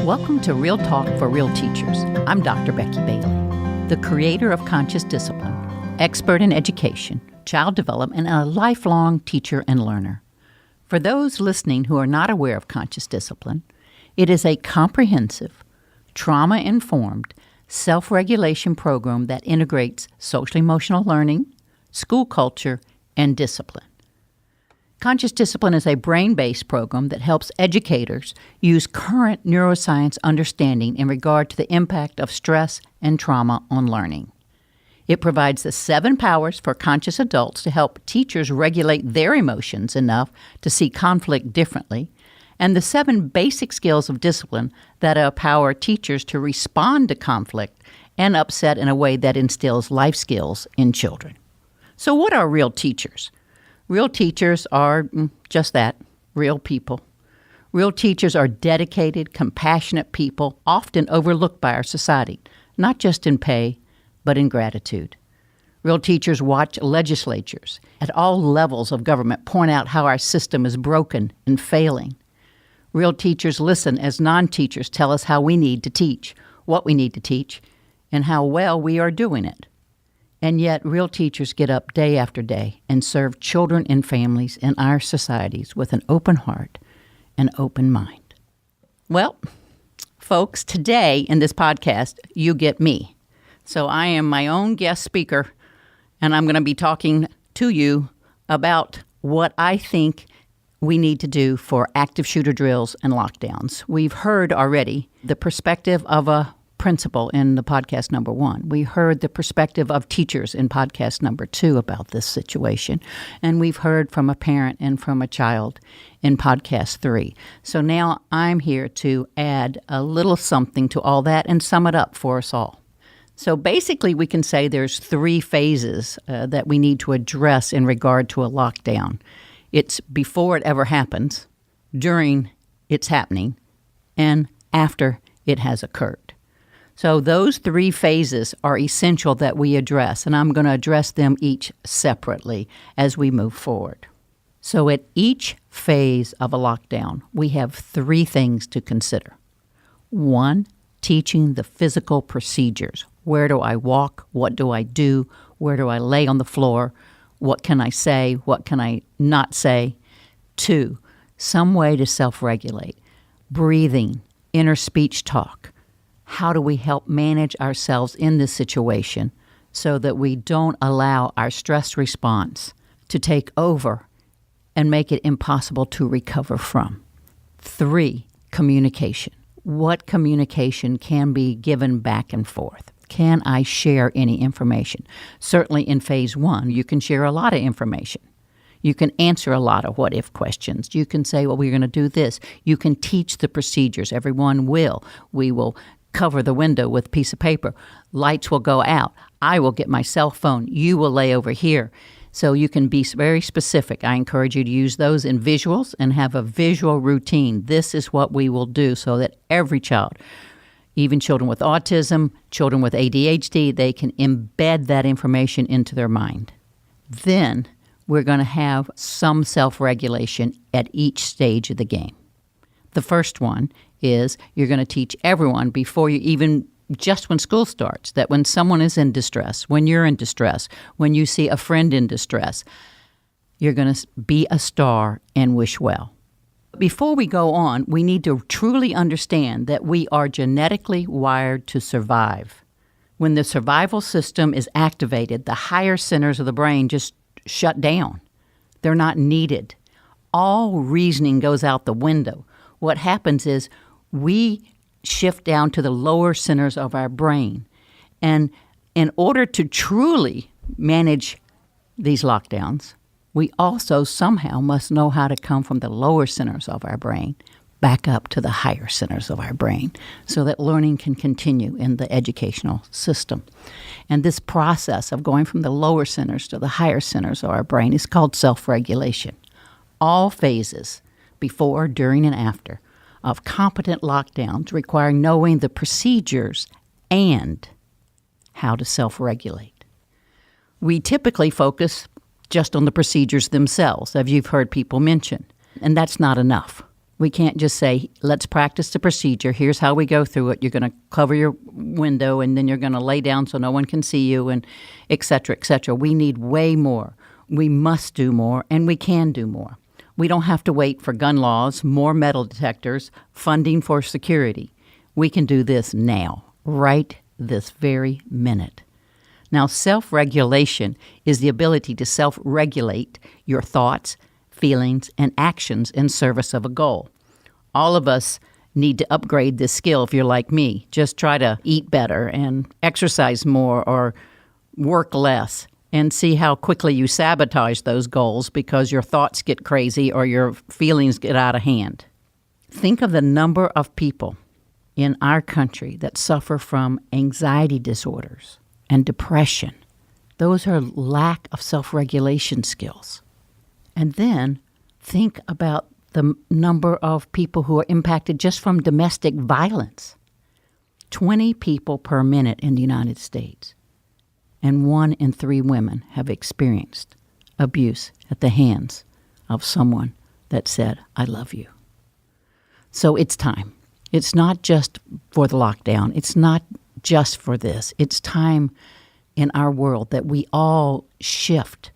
Welcome to Real Talk for Real Teachers. I'm Dr. Becky Bailey, the creator of Conscious Discipline, expert in education, child development, and a lifelong teacher and learner. For those listening who are not aware of Conscious Discipline, it is a comprehensive, trauma-informed, self-regulation program that integrates social-emotional learning, school culture, and discipline. Conscious Discipline is a brain-based program that helps educators use current neuroscience understanding in regard to the impact of stress and trauma on learning. It provides the 7 powers for conscious adults to help teachers regulate their emotions enough to see conflict differently, and the 7 basic skills of discipline that empower teachers to respond to conflict and upset in a way that instills life skills in children. So what are real teachers? Real teachers are just that, real people. Real teachers are dedicated, compassionate people, often overlooked by our society, not just in pay, but in gratitude. Real teachers watch legislatures at all levels of government point out how our system is broken and failing. Real teachers listen as non-teachers tell us how we need to teach, what we need to teach, and how well we are doing it. And yet, real teachers get up day after day and serve children and families in our societies with an open heart and open mind. Well, folks, today in this podcast, you get me. So I am my own guest speaker, and I'm going to be talking to you about what I think we need to do for active shooter drills and lockdowns. We've heard already the perspective of a principal in the podcast number 1. We heard the perspective of teachers in podcast number 2 about this situation. And we've heard from a parent and from a child in podcast 3. So now I'm here to add a little something to all that and sum it up for us all. So basically we can say there's 3 phases that we need to address in regard to a lockdown. It's before it ever happens, during it's happening, and after it has occurred. So those 3 phases are essential that we address, and I'm going to address them each separately as we move forward. So at each phase of a lockdown, we have 3 things to consider. 1, teaching the physical procedures. Where do I walk? What do I do? Where do I lay on the floor? What can I say? What can I not say? 2, some way to self-regulate. Breathing, inner speech talk. How do we help manage ourselves in this situation so that we don't allow our stress response to take over and make it impossible to recover from? 3, communication. What communication can be given back and forth? Can I share any information? Certainly in phase 1, you can share a lot of information. You can answer a lot of what-if questions. You can say, well, we're going to do this. You can teach the procedures. Everyone will. We will cover the window with a piece of paper. Lights will go out. I will get my cell phone. You will lay over here. So you can be very specific. I encourage you to use those in visuals and have a visual routine. This is what we will do so that every child, even children with autism, children with ADHD, they can embed that information into their mind. Then we're going to have some self-regulation at each stage of the game. The first one is you're going to teach everyone before you even, just when school starts, that when someone is in distress, when you're in distress, when you see a friend in distress, you're going to be a star and wish well. Before we go on, we need to truly understand that we are genetically wired to survive. When the survival system is activated, the higher centers of the brain just shut down. They're not needed. All reasoning goes out the window. What happens is we shift down to the lower centers of our brain. And in order to truly manage these lockdowns, we also somehow must know how to come from the lower centers of our brain back up to the higher centers of our brain so that learning can continue in the educational system. And this process of going from the lower centers to the higher centers of our brain is called self-regulation. All phases, before, during, and after, of competent lockdowns require knowing the procedures and how to self-regulate. We typically focus just on the procedures themselves, as you've heard people mention, and that's not enough. We can't just say, let's practice the procedure. Here's how we go through it. You're going to cover your window, and then you're going to lay down so no one can see you, and et cetera, et cetera. We need way more. We must do more, and we can do more. We don't have to wait for gun laws, more metal detectors, funding for security. We can do this now, right this very minute. Now, self-regulation is the ability to self-regulate your thoughts, feelings, and actions in service of a goal. All of us need to upgrade this skill if you're like me. Just try to eat better and exercise more or work less and see how quickly you sabotage those goals because your thoughts get crazy or your feelings get out of hand. Think of the number of people in our country that suffer from anxiety disorders and depression. Those are lack of self-regulation skills. And then think about the number of people who are impacted just from domestic violence. 20 people per minute in the United States. And 1 in 3 women have experienced abuse at the hands of someone that said, I love you. So it's time. It's not just for the lockdown. It's not just for this. It's time in our world that we all shift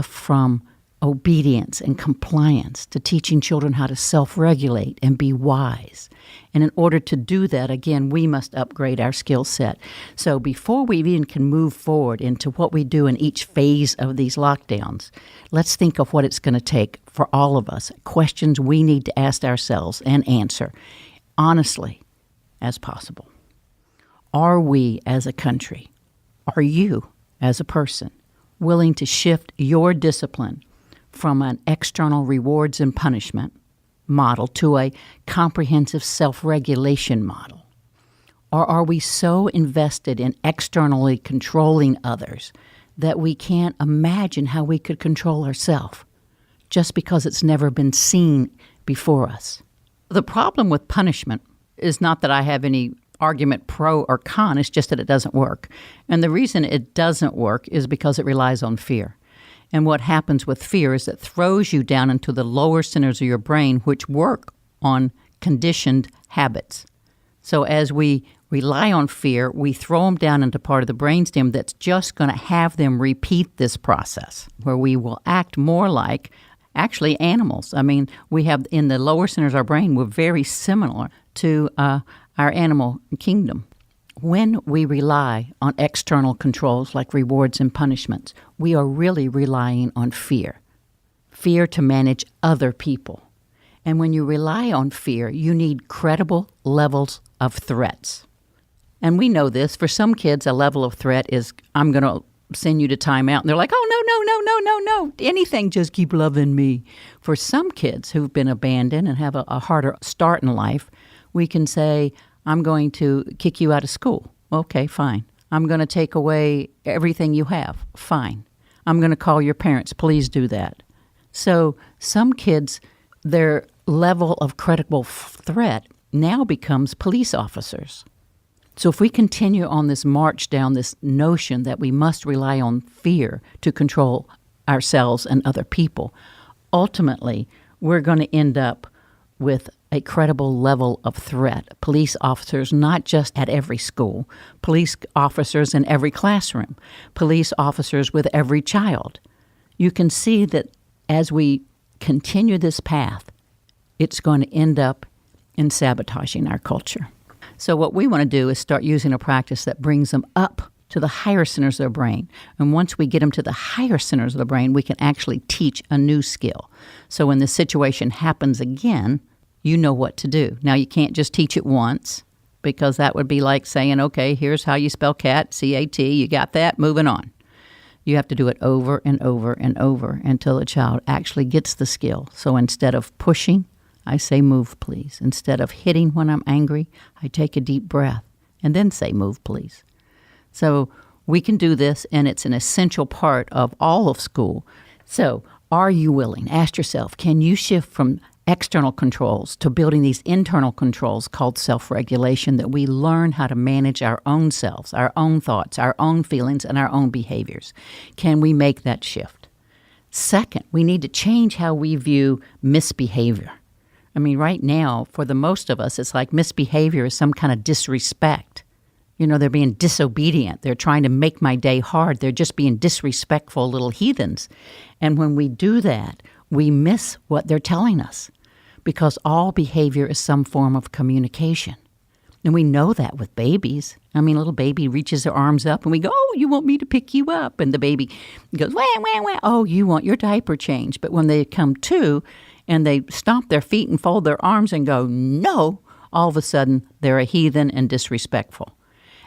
from obedience and compliance to teaching children how to self-regulate and be wise. And in order to do that, again, we must upgrade our skill set. So before we even can move forward into what we do in each phase of these lockdowns, let's think of what it's going to take for all of us, questions we need to ask ourselves and answer honestly as possible. Are we as a country, are you as a person, willing to shift your discipline from an external rewards and punishment model to a comprehensive self-regulation model? Or are we so invested in externally controlling others that we can't imagine how we could control ourselves just because it's never been seen before us? The problem with punishment is not that I have any argument pro or con, it's just that it doesn't work. And the reason it doesn't work is because it relies on fear. And what happens with fear is it throws you down into the lower centers of your brain, which work on conditioned habits. So as we rely on fear, we throw them down into part of the brainstem that's just going to have them repeat this process, where we will act more like actually animals. I mean, we have in the lower centers of our brain, we're very similar to our animal kingdom. When we rely on external controls like rewards and punishments, we are really relying on fear. Fear to manage other people. And when you rely on fear, you need credible levels of threats. And we know this. For some kids, a level of threat is, I'm going to send you to timeout. And they're like, oh, no. Anything, just keep loving me. For some kids who've been abandoned and have a harder start in life, we can say, I'm going to kick you out of school. Okay, fine. I'm going to take away everything you have. Fine. I'm going to call your parents. Please do that. So some kids, their level of credible threat now becomes police officers. So if we continue on this march down this notion that we must rely on fear to control ourselves and other people, ultimately we're going to end up with a credible level of threat. Police officers, not just at every school, police officers in every classroom, police officers with every child. You can see that as we continue this path, it's going to end up in sabotaging our culture. So what we want to do is start using a practice that brings them up to the higher centers of their brain. And once we get them to the higher centers of the brain, we can actually teach a new skill. So when the situation happens again, you know what to do. Now, you can't just teach it once, because that would be like saying, okay, here's how you spell cat, C-A-T, you got that, moving on. You have to do it over and over and over until the child actually gets the skill. So instead of pushing, I say, move, please. Instead of hitting when I'm angry, I take a deep breath and then say, move, please. So we can do this, and it's an essential part of all of school. So are you willing? Ask yourself, can you shift from external controls to building these internal controls called self-regulation, that we learn how to manage our own selves, our own thoughts, our own feelings, and our own behaviors? Can we make that shift? Second, we need to change how we view misbehavior. I mean, right now, for the most of us, it's like misbehavior is some kind of disrespect. They're being disobedient. They're trying to make my day hard. They're just being disrespectful little heathens. And when we do that, we miss what they're telling us, because all behavior is some form of communication. And we know that with babies. I mean, a little baby reaches their arms up and we go, oh, you want me to pick you up? And the baby goes, wah, wah, wah. Oh, you want your diaper changed. But when they come to and they stomp their feet and fold their arms and go, no, all of a sudden they're a heathen and disrespectful,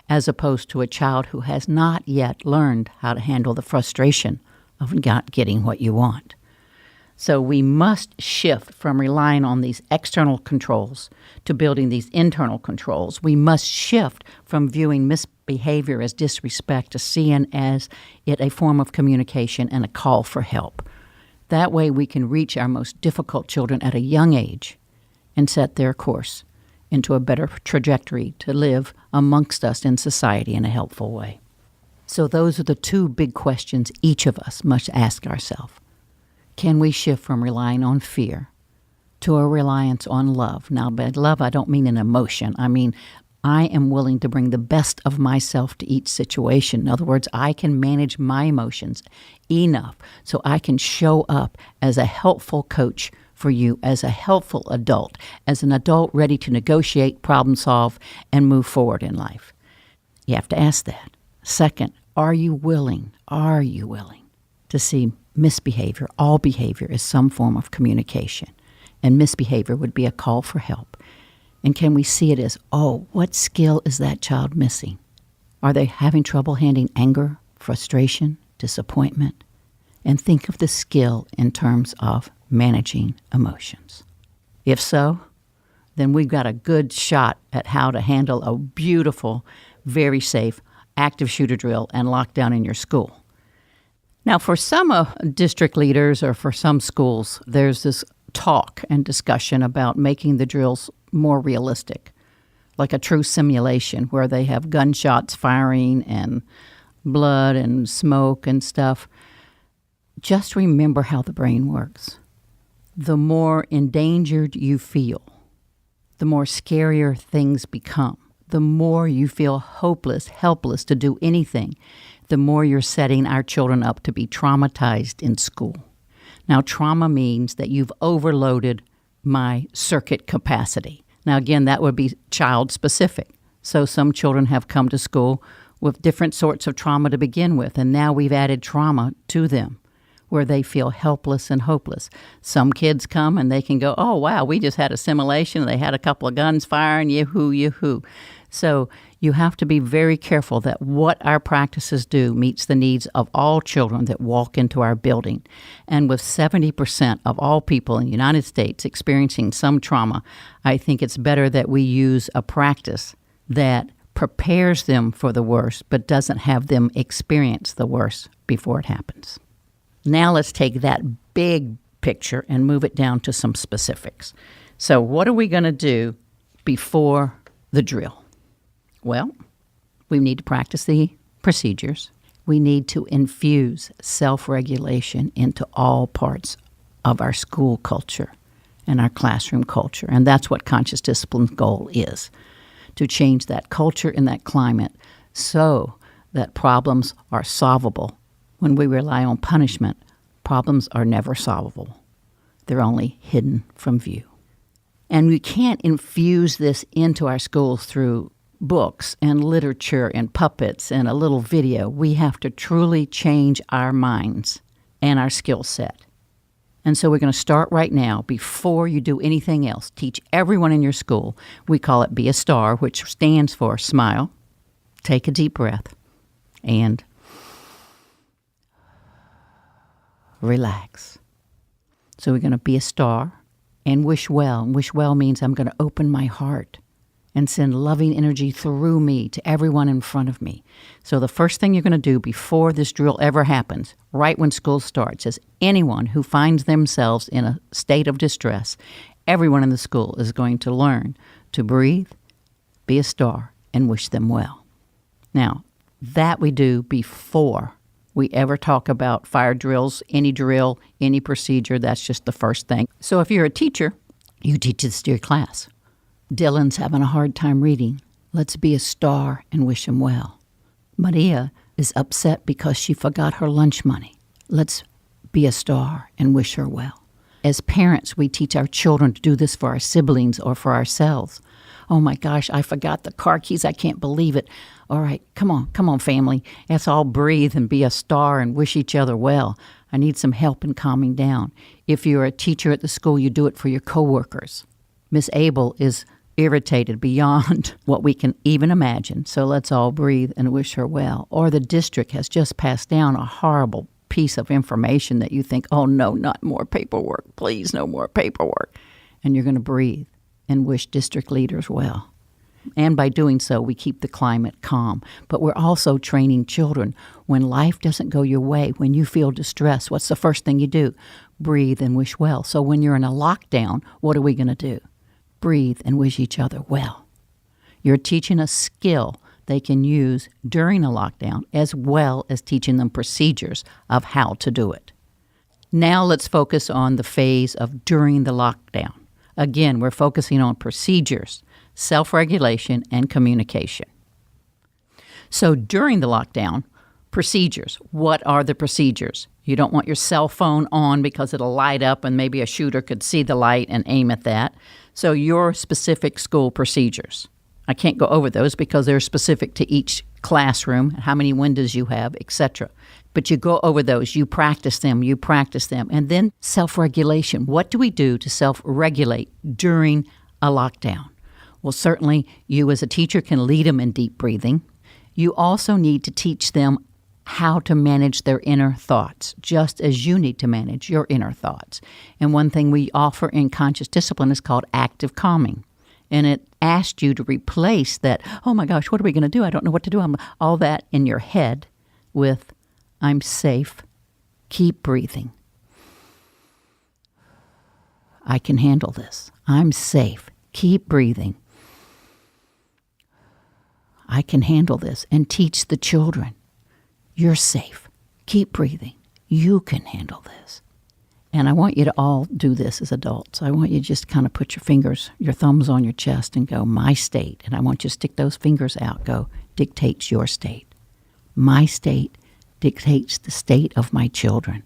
as opposed to a child who has not yet learned how to handle the frustration of not getting what you want. So we must shift from relying on these external controls to building these internal controls. We must shift from viewing misbehavior as disrespect to seeing as it a form of communication and a call for help. That way we can reach our most difficult children at a young age and set their course into a better trajectory to live amongst us in society in a helpful way. So those are the two big questions each of us must ask ourselves. Can we shift from relying on fear to a reliance on love? Now, by love, I don't mean an emotion. I mean, I am willing to bring the best of myself to each situation. In other words, I can manage my emotions enough so I can show up as a helpful coach for you, as a helpful adult, as an adult ready to negotiate, problem solve, and move forward in life. You have to ask that. Second, are you willing to see misbehavior, all behavior, is some form of communication? And misbehavior would be a call for help. And can we see it as, oh, what skill is that child missing? Are they having trouble handling anger, frustration, disappointment? And think of the skill in terms of managing emotions. If so, then we've got a good shot at how to handle a beautiful, very safe, active shooter drill and lockdown in your school. Now, for some district leaders or for some schools, there's this talk and discussion about making the drills more realistic, like a true simulation where they have gunshots firing and blood and smoke and stuff. Just remember how the brain works. The more endangered you feel, the more scarier things become. The more you feel hopeless, helpless to do anything, the more you're setting our children up to be traumatized in school. Now, trauma means that you've overloaded my circuit capacity. Now, again, that would be child-specific. So some children have come to school with different sorts of trauma to begin with, and now we've added trauma to them where they feel helpless and hopeless. Some kids come and they can go, oh, wow, we just had a simulation. They had a couple of guns firing, yoo-hoo, yoo-hoo. So you have to be very careful that what our practices do meets the needs of all children that walk into our building. And with 70% of all people in the United States experiencing some trauma, I think it's better that we use a practice that prepares them for the worst but doesn't have them experience the worst before it happens. Now let's take that big picture and move it down to some specifics. So what are we going to do before the drill? Well, we need to practice the procedures. We need to infuse self-regulation into all parts of our school culture and our classroom culture. And that's what conscious discipline's goal is, to change that culture and that climate so that problems are solvable. When we rely on punishment, problems are never solvable. They're only hidden from view. And we can't infuse this into our schools through books and literature and puppets and a little video. We have to truly change our minds and our skill set. And so we're going to start right now before you do anything else. Teach everyone in your school. We call it Be a S.T.A.R, which stands for smile, take a deep breath, and relax. So we're going to be a S.T.A.R and wish well. And wish well means I'm going to open my heart and send loving energy through me to everyone in front of me. So the first thing you're going to do before this drill ever happens, right when school starts, is anyone who finds themselves in a state of distress, everyone in the school is going to learn to breathe, be a S.T.A.R, and wish them well. Now, that we do before we ever talk about fire drills, any drill, any procedure. That's just the first thing. So if you're a teacher, You teach this to your class. Dylan's having a hard time reading. Let's be a star and wish him well. Maria is upset because she forgot her lunch money. Let's be a star and wish her well. As parents, we teach our children to do this for our siblings or for ourselves. Oh my gosh, I forgot the car keys. I can't believe it. All right, come on, family. Let's all breathe and be a star and wish each other well. I need some help in calming down. If you're a teacher at the school, you do it for your coworkers. Miss Abel is irritated beyond what we can even imagine, so let's all breathe and wish her well. Or the district has just passed down a horrible piece of information that you think, oh no, not more paperwork. Please, no more paperwork. And you're going to breathe and wish district leaders well. And by doing so, we keep the climate calm. But we're also training children. When life doesn't go your way, when you feel distress, what's the first thing you do? Breathe and wish well. So when you're in a lockdown, what are we going to do? Breathe and wish each other well. You're teaching a skill they can use during a lockdown, as well as teaching them procedures of how to do it. Now let's focus on the phase of during the lockdown. Again, we're focusing on procedures, self-regulation, and communication. So during the lockdown, procedures. What are the procedures? You don't want your cell phone on because it'll light up and maybe a shooter could see the light and aim at that. So your specific school procedures. I can't go over those because they're specific to each classroom, how many windows you have, etc. But you go over those, you practice them. And then self-regulation. What do we do to self-regulate during a lockdown? Well, certainly you as a teacher can lead them in deep breathing. You also need to teach them how to manage their inner thoughts, just as you need to manage your inner thoughts. And one thing we offer in conscious discipline is called active calming. And it asked you to replace that, oh my gosh, what are we going to do? I don't know what to do. All that in your head with, I'm safe, keep breathing. I can handle this. I'm safe, keep breathing. I can handle this. And teach the children, you're safe, keep breathing. You can handle this. And I want you to all do this as adults. I want you to just kind of put your thumbs on your chest and go, my state. And I want you to stick those fingers out, go, dictates your state. My state dictates the state of my children.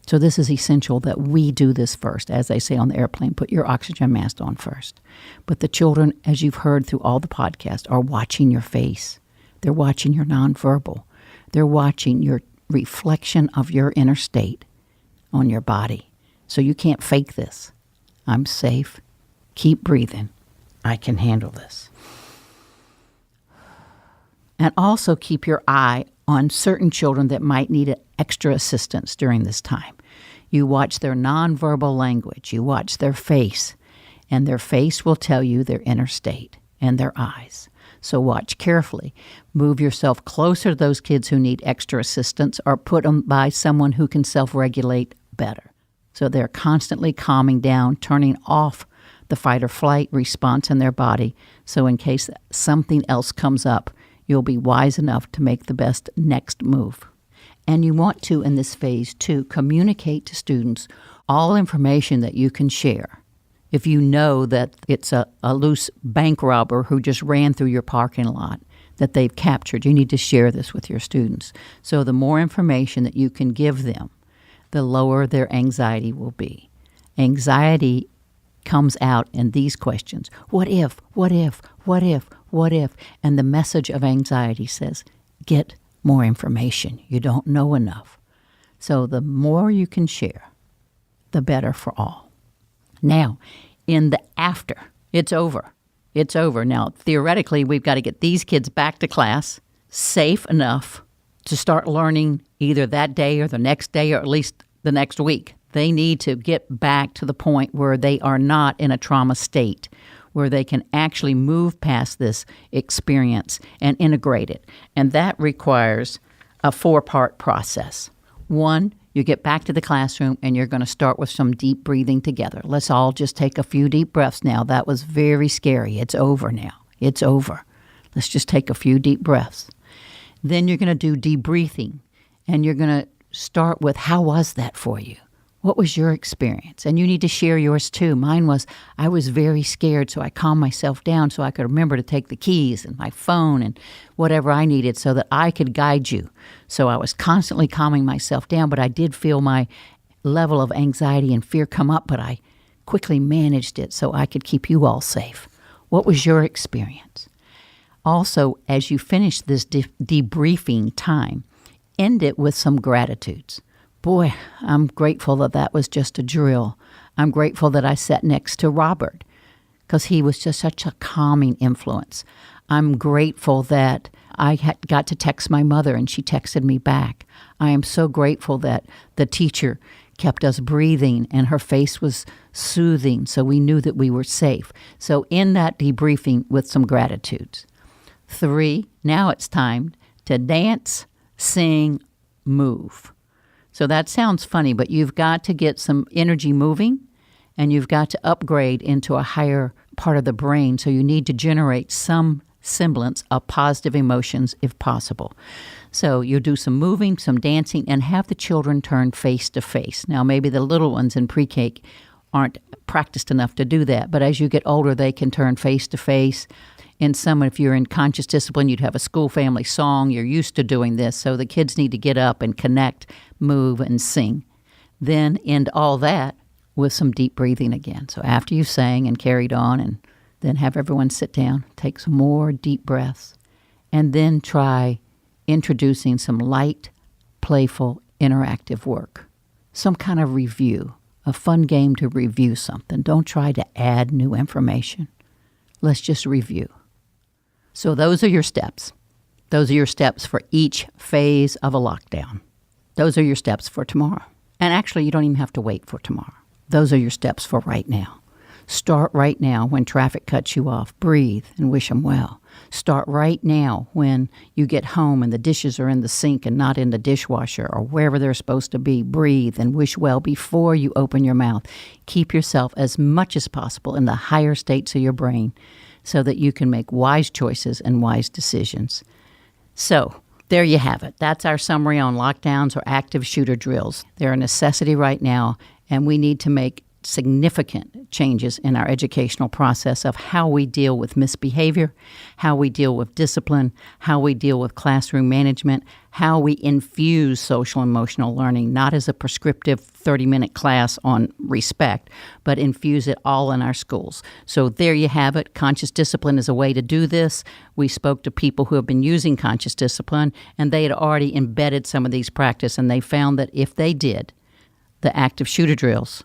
So this is essential that we do this first. As they say on the airplane, put your oxygen mask on first. But the children, as you've heard through all the podcasts, are watching your face. They're watching your nonverbal. They're watching your reflection of your inner state on your body. So you can't fake this. I'm safe. Keep breathing. I can handle this. And also keep your eye on certain children that might need extra assistance during this time. You watch their nonverbal language. You watch their face. And their face will tell you their inner state, and their eyes. So watch carefully. Move yourself closer to those kids who need extra assistance, or put them by someone who can self-regulate better. So they're constantly calming down, turning off the fight or flight response in their body. So in case something else comes up, you'll be wise enough to make the best next move. And you want to, in this phase too, communicate to students all information that you can share. If you know that it's a loose bank robber who just ran through your parking lot that they've captured, you need to share this with your students. So the more information that you can give them, the lower their anxiety will be. Anxiety comes out in these questions. What if, what if, what if, what if? And the message of anxiety says, get more information. You don't know enough. So the more you can share, the better for all. Now, in the after, it's over. It's over. Now, theoretically, we've got to get these kids back to class, safe enough to start learning either that day or the next day or at least the next week. They need to get back to the point where they are not in a trauma state, where they can actually move past this experience and integrate it. And that requires a 4-part process. 1, you get back to the classroom and you're going to start with some deep breathing together. Let's all just take a few deep breaths now. That was very scary. It's over now. It's over. Let's just take a few deep breaths. Then you're going to do debriefing, and you're going to start with, how was that for you? What was your experience? And you need to share yours too. Mine was, I was very scared, so I calmed myself down so I could remember to take the keys and my phone and whatever I needed so that I could guide you. So I was constantly calming myself down, but I did feel my level of anxiety and fear come up, but I quickly managed it so I could keep you all safe. What was your experience? Also, as you finish this debriefing time, end it with some gratitudes. Boy, I'm grateful that that was just a drill. I'm grateful that I sat next to Robert because he was just such a calming influence. I'm grateful that I got to text my mother and she texted me back. I am so grateful that the teacher kept us breathing and her face was soothing so we knew that we were safe. So in that debriefing with some gratitudes. 3, now it's time to dance, sing, move. So that sounds funny, but you've got to get some energy moving and you've got to upgrade into a higher part of the brain. So you need to generate some semblance of positive emotions if possible. So you do some moving, some dancing, and have the children turn face to face. Now maybe the little ones in pre-K aren't practiced enough to do that, but as you get older, they can turn face to face. In some, if you're in conscious discipline, you'd have a school family song. You're used to doing this, so the kids need to get up and connect, move, and sing. Then end all that with some deep breathing again. So after you sang and carried on, and then have everyone sit down, take some more deep breaths, and then try introducing some light, playful, interactive work. Some kind of review, a fun game to review something. Don't try to add new information. Let's just review. So those are your steps. Those are your steps for each phase of a lockdown. Those are your steps for tomorrow. And actually, you don't even have to wait for tomorrow. Those are your steps for right now. Start right now when traffic cuts you off. Breathe and wish them well. Start right now when you get home and the dishes are in the sink and not in the dishwasher or wherever they're supposed to be. Breathe and wish well before you open your mouth. Keep yourself as much as possible in the higher states of your brain so that you can make wise choices and wise decisions. So there you have it. That's our summary on lockdowns or active shooter drills. They're a necessity right now, and we need to make significant changes in our educational process of how we deal with misbehavior, how we deal with discipline, how we deal with classroom management, how we infuse social emotional learning, not as a prescriptive 30-minute class on respect, but infuse it all in our schools. So there you have it. Conscious discipline is a way to do this. We spoke to people who have been using conscious discipline, and they had already embedded some of these practices, and they found that if they did the active shooter drills,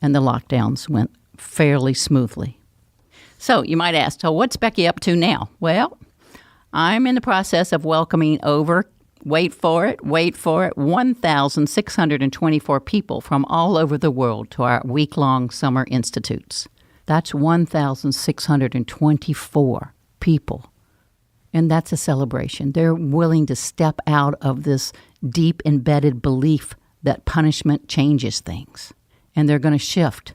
and the lockdowns went fairly smoothly. So you might ask, so what's Becky up to now? Well, I'm in the process of welcoming over, wait for it, 1,624 people from all over the world to our week-long summer institutes. That's 1,624 people. And that's a celebration. They're willing to step out of this deep embedded belief that punishment changes things. And they're going to shift,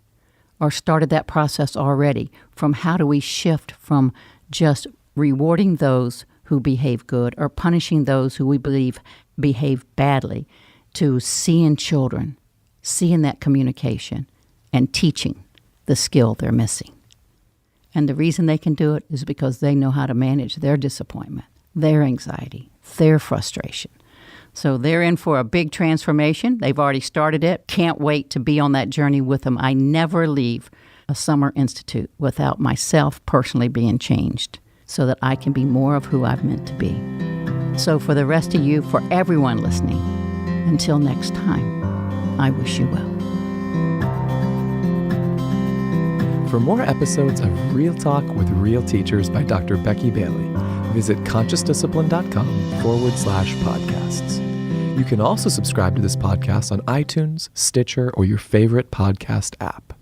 or started that process already, from how do we shift from just rewarding those who behave good or punishing those who we believe behave badly, to seeing children, seeing that communication, and teaching the skill they're missing. And the reason they can do it is because they know how to manage their disappointment, their anxiety, their frustration. So they're in for a big transformation. They've already started it. Can't wait to be on that journey with them. I never leave a summer institute without myself personally being changed so that I can be more of who I've meant to be. So for the rest of you, for everyone listening, until next time, I wish you well. For more episodes of Real Talk with Real Teachers by Dr. Becky Bailey, visit consciousdiscipline.com/podcasts. You can also subscribe to this podcast on iTunes, Stitcher, or your favorite podcast app.